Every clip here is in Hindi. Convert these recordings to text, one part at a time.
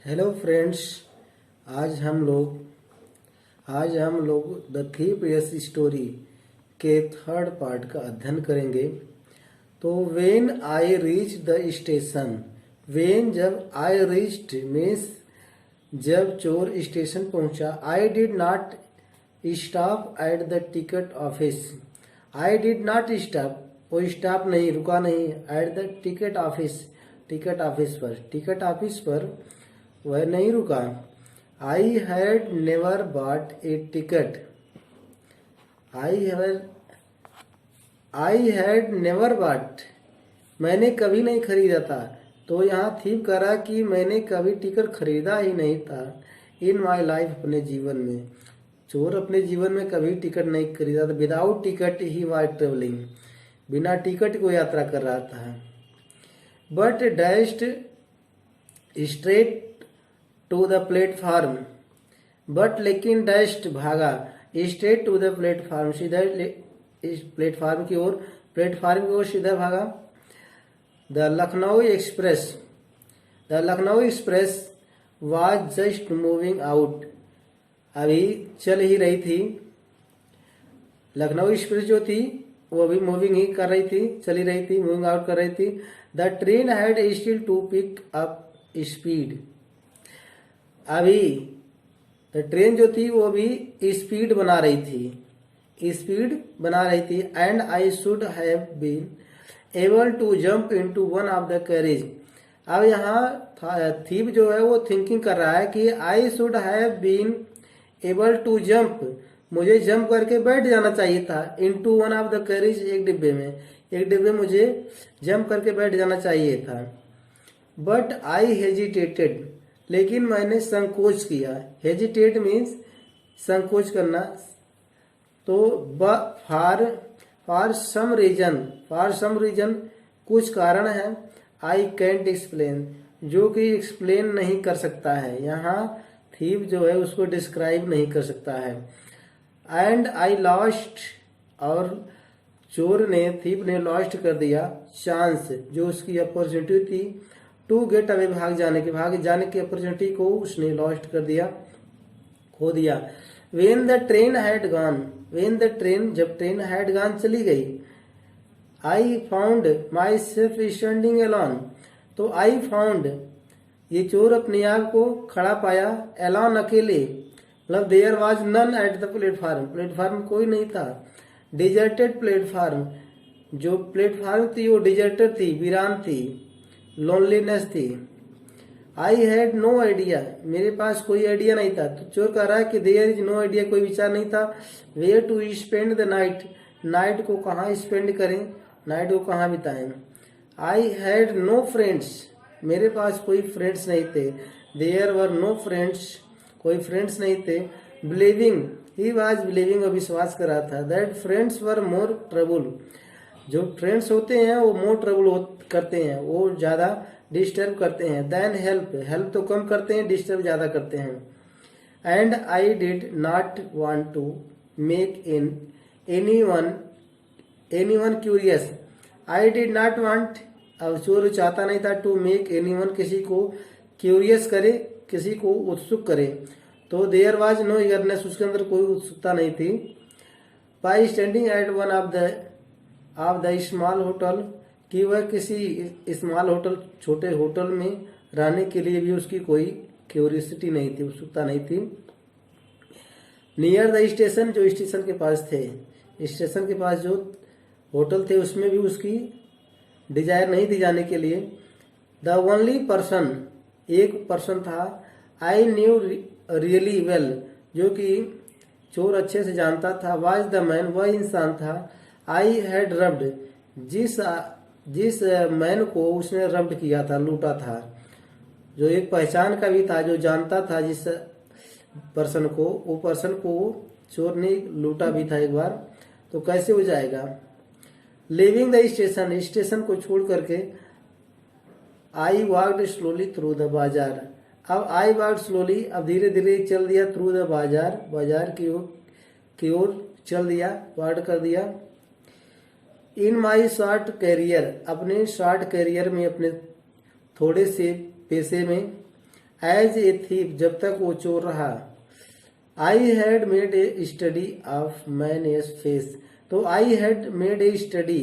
Hello friends. आज हम लोग द थीप यस स्टोरी के थर्ड पार्ट का अध्ययन करेंगे। तो when I reach the station, when जब आई रीच्ड मीन्स जब चोर स्टेशन पहुंचा। आई did not stop at the ticket office, I did not stop, वो स्टॉप नहीं, रुका नहीं, एट द टिकट ऑफिस पर वह नहीं रुका। I had never bought a ticket, I had never bought, मैंने कभी नहीं खरीदा था। तो यहाँ थीप करा कि मैंने कभी टिकट खरीदा ही नहीं था। इन माई लाइफ, अपने जीवन में, चोर अपने जीवन में कभी टिकट नहीं खरीदा था। विदाउट टिकट ही वाज ट्रेवलिंग, बिना टिकट को यात्रा कर रहा था। But dashed straight to the platform, but लेकिन डैश्ड भागा, स्ट्रेट टू द प्लेटफॉर्म, सीधा प्लेटफॉर्म की ओर सीधा भागा। The Lucknow express was just moving out, अभी चल ही रही थी। लखनऊ एक्सप्रेस जो थी वो अभी मूविंग ही कर रही थी, चली रही थी, मूविंग आउट कर रही थी। The train had still to pick up speed, अभी तो ट्रेन जो थी वो अभी स्पीड बना रही थी। And I should have been able to jump into one of the carriage. अब यहाँ थीप जो है वो थिंकिंग कर रहा है कि I should have been able to jump, मुझे जंप करके बैठ जाना चाहिए था। Into one of the carriage, एक डिब्बे मुझे जंप करके बैठ जाना चाहिए था। बट आई हेजिटेटेड, लेकिन मैंने संकोच किया। हेजिटेट मीन्स संकोच करना। तो फॉर सम रीजन, कुछ कारण है। आई कैंट एक्सप्लेन, जो कि एक्सप्लेन नहीं कर सकता है। यहाँ थीप जो है उसको डिस्क्राइब नहीं कर सकता है। एंड आई लॉस्ट, और थीप ने लॉस्ट कर दिया चांस, जो उसकी अपॉर्चुनिटी थी टू गेट अवे, भाग जाने की अपॉर्चुनिटी को उसने लॉस्ट कर दिया, खो दिया। When the train had gone, जब ट्रेन हैड गॉन चली गई। I found my self standing alone, तो आई फाउंड, ये चोर अपने आप को खड़ा पाया, अलोन, अकेले, मतलब there was none at the platform कोई नहीं था। डिजर्टेड प्लेटफार्म, जो प्लेटफार्म थी वो डिजर्टेड थी, वीरान थी, लोनलीनेस थी। आई हैड नो आइडिया, मेरे पास कोई आइडिया नहीं था। तो चोर कह रहा है कि देयर इज नो आइडिया, कोई विचार नहीं था। Where to spend the night, night को कहाँ स्पेंड करें, नाइट को कहाँ बिताएं। आई हैड नो फ्रेंड्स, मेरे पास कोई फ्रेंड्स नहीं थे। देयर वर नो फ्रेंड्स, कोई फ्रेंड्स नहीं थे। बिलीविंग, ही वाज बिलीविंग, विश्वास कर रहा था। That friends were more trouble, जो फ्रेंड्स होते हैं वो मोर ट्रबल करते हैं, वो ज्यादा डिस्टर्ब करते हैं। देन हेल्प तो कम करते हैं, डिस्टर्ब ज्यादा करते हैं। And I did not want to make anyone curious, I did not want, अब चोर चाहता नहीं था, टू मेक एनीवन, किसी को क्यूरियस करे, किसी को उत्सुक करे। तो देयर वाज नो ईगरनेस, उसके अंदर कोई उत्सुकता नहीं थी। By standing at one of the small hotel, कि वह किसी स्मॉल होटल, छोटे होटल में रहने के लिए भी उसकी कोई क्यूरियोसिटी नहीं थी, उत्सुकता नहीं थी। नियर द स्टेशन, जो स्टेशन के पास थे, स्टेशन के पास जो होटल थे उसमें भी उसकी डिजायर नहीं थी जाने के लिए। द ओनली पर्सन, एक पर्सन था, आई न्यू रियली वेल, जो कि चोर अच्छे से जानता था। वाज द मैन, वह इंसान था। आई हैड रब्ड, जिस मैन को उसने रब्ड किया था, लूटा था, जो एक पहचान का भी था, जो जानता था जिस पर्सन को, वो पर्सन को चोर ने लूटा भी था एक बार। तो कैसे हो जाएगा। लिविंग द स्टेशन, स्टेशन को छोड़ करके। I walked slowly through the बाजार, अब आई वॉक्ड स्लोली, अब धीरे धीरे चल दिया, थ्रू द बाजार की ओर चल दिया, वॉक कर दिया। इन माई शॉर्ट कैरियर, अपने शॉर्ट कैरियर में, अपने थोड़े से पैसे में। एज ए थीप, जब तक वो चोर रहा। I had made a study of man's face, तो I had made a study,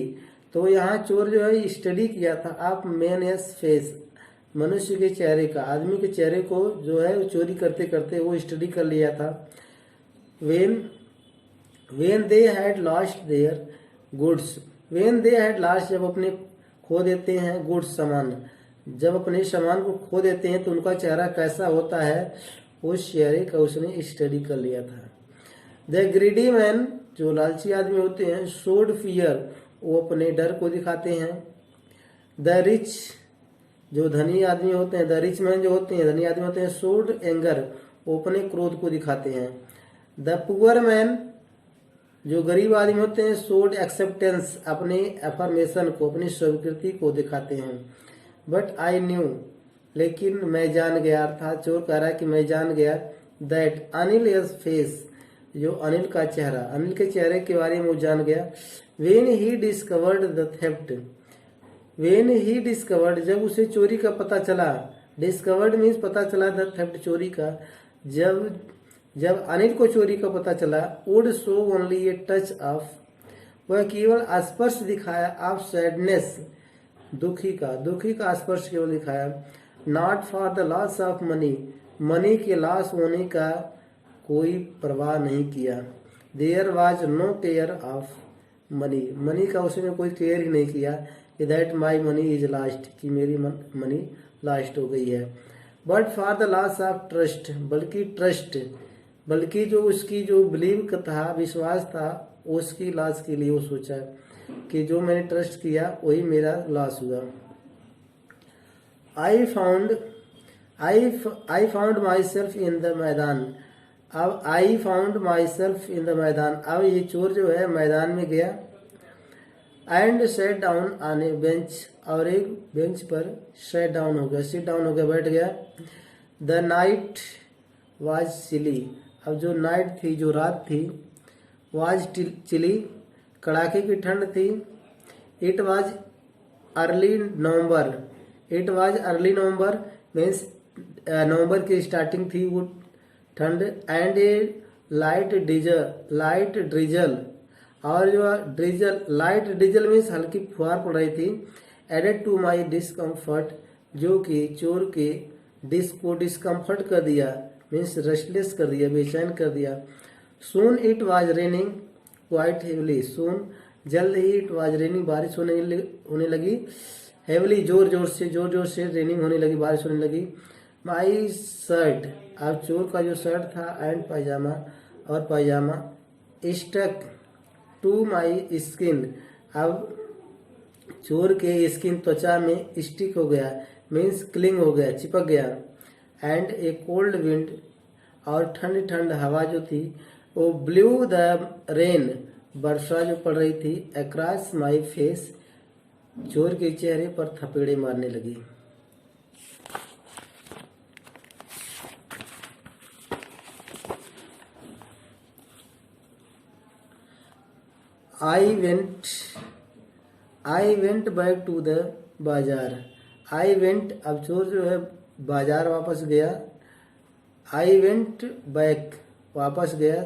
तो यहाँ चोर जो है स्टडी किया था ऑफ मैन एस फेस, मनुष्य के चेहरे का, आदमी के चेहरे को जो है वो चोरी करते करते वो स्टडी कर लिया था। When they had lost their goods, when they had lost, जब अपने खो देते हैं गुड्स सामान, जब अपने सामान को खो देते हैं तो उनका चेहरा कैसा होता है, उस चेहरे का उसने स्टडी कर लिया था। द ग्रीडी मैन, जो लालची आदमी होते हैं, शोड फियर, वो अपने डर को दिखाते हैं। द रिच, जो धनी आदमी होते हैं, द रिच मैन जो होते हैं, धनी आदमी होते हैं, शोड एंगर, वो अपने क्रोध को दिखाते हैं। द पुअर मैन, जो गरीब आदमी होते हैं, शोड एक्सेप्टेंस, अपने अफर्मेशन को, अपनी स्वीकृति को दिखाते हैं। बट आई न्यू, लेकिन मैं जान गया, अर्थात चोर कह रहा है कि मैं जान गया, दैट अनिल इज फेस, जो अनिल का चेहरा, अनिल के चेहरे के बारे में वो जान गया। When he discovered the theft, when he discovered, जब उसे चोरी का पता चला, डिस्कवर्ड मीन्स पता चला, द थेफ्ट चोरी का, जब अनिल को चोरी का पता चला, would show only a touch of, वह केवल स्पर्श दिखाया, ऑफ सैडनेस, दुखी का स्पर्श केवल दिखाया। Not for the loss of money, money के लॉस होने का कोई परवाह नहीं किया। There was no care of money, money का उसने कोई केयर ही नहीं किया, that my money is last, कि मेरी मनी लास्ट हो गई है। But for the loss of trust, बल्कि जो उसकी जो बिलीव था, विश्वास था, उसकी लॉस के लिए वो सोचा कि जो मैंने ट्रस्ट किया वही मेरा लॉस हुआ। I found my self in the मैदान, अब I found my self in the मैदान, अब ये चोर जो है मैदान में गया। And set down on A bench, और एक बेंच पर सेट डाउन हो गया, सिट डाउन हो गया, बैठ गया। द नाइट वाज चिली, अब जो नाइट थी, जो रात थी, वाज चिली, कड़ाके की ठंड थी। It was early November, it was early November means नवंबर की स्टार्टिंग थी वो ठंड। एंड ए लाइट ड्रिजल, और जो ड्रिजल, लाइट ड्रिजल मीन्स हल्की फुहार पड़ रही थी। एडेड टू माई डिस्कम्फर्ट, जो कि चोर के को डिस्कम्फर्ट कर दिया, मीन्स रेस्टलेस कर दिया, बेचैन कर दिया। Soon it was raining quite heavily, soon जल्द ही, इट वाज रेनिंग बारिश होने लगी, हेवली जोर जोर से रेनिंग होने लगी, बारिश होने लगी। माई शर्ट, अब चोर का जो शर्ट था and pyjama stuck to my skin, अब चोर के स्किन त्वचा में स्टिक हो गया, मीन्स क्लिंग हो गया, चिपक गया। एंड ए कोल्ड विंड, और ठंड हवा जो थी, वो ब्लू द रेन, वर्षा जो पड़ रही थी, अक्रॉस माई फेस, चोर के चेहरे पर थपेड़े मारने लगी। I went back to the bazaar, I went, अब चोर जो है बाजार वापस गया। आई वेंट बैक, वापस गया।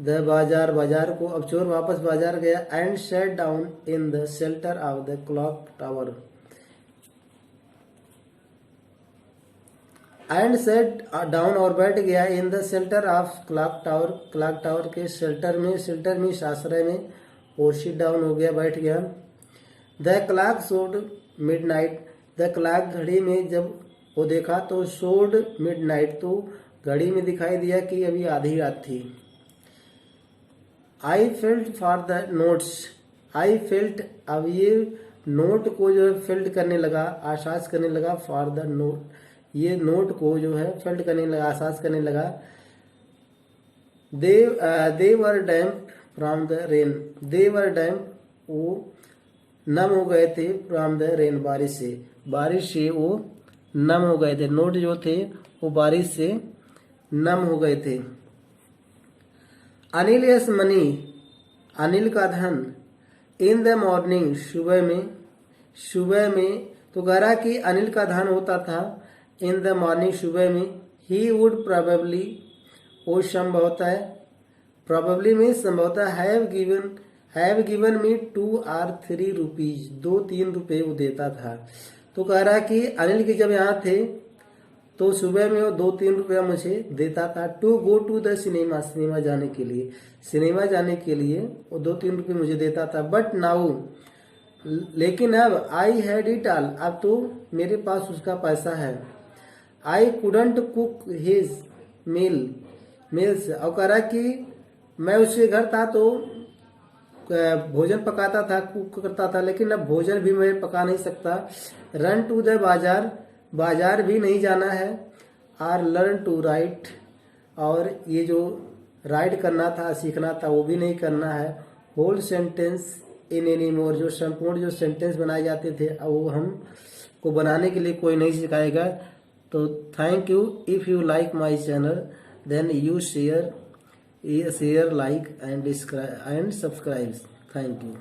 द बाजार को, अब चोर वापस बाजार गया। And set down in the shelter of the clock tower, and set down, और बैठ गया। In the shelter of clock tower के शेल्टर में आश्रय में, और सिट डाउन हो गया, बैठ गया। The clock showed midnight, the clock घड़ी में जब वो देखा तो शोड मिडनाइट, तो घड़ी में दिखाई दिया कि अभी आधी रात थी। I felt for the notes, I felt, अब ये नोट को जो है फेल्ट करने लगा, आसास करने लगा। फॉर द नोट, ये नोट को जो है फेल्ट करने लगा, आसास करने लगा। दे वर डैम्प फ्रॉम द रेन, दे वर डैम्प, वो नम हो गए थे, फ्रॉम द रेन, बारिश से वो नम हो गए थे। नोट जो थे वो बारिश से नम हो गए थे। अनिल यस मनी, अनिल का धन। इन द मॉर्निंग, सुबह में, तो कह रहा कि अनिल का धन होता था इन द मॉर्निंग, सुबह में। ही वुड प्रोबेबली, वो संभवतः है, प्रोबेबली में संभवतः have given me 2 or 3 rupees, 2-3 रुपए वो देता था। तो कह रहा कि अनिल के जब यहाँ थे तो सुबह में वो 2-3 रुपया मुझे देता था। To go to the cinema, cinema जाने के लिए, सिनेमा जाने के लिए वो 2-3 रुपये मुझे देता था। बट नाउ, लेकिन अब आई हैड इट ऑल, अब तो मेरे पास उसका पैसा है। I couldn't cook his meals, और कह रहा कि मैं उसके घर था तो भोजन पकाता था, कुक करता था, लेकिन अब भोजन भी मैं पका नहीं सकता। रन टू द बाजार, बाजार भी नहीं जाना है। आर लर्न टू राइट, और ये जो राइट करना था, सीखना था, वो भी नहीं करना है। Whole sentence in any more, जो संपूर्ण जो सेंटेंस बनाए जाते थे अब वो हम को बनाने के लिए कोई नहीं सिखाएगा। तो thank you. If you like my channel then you share, like and subscribe. Thank you.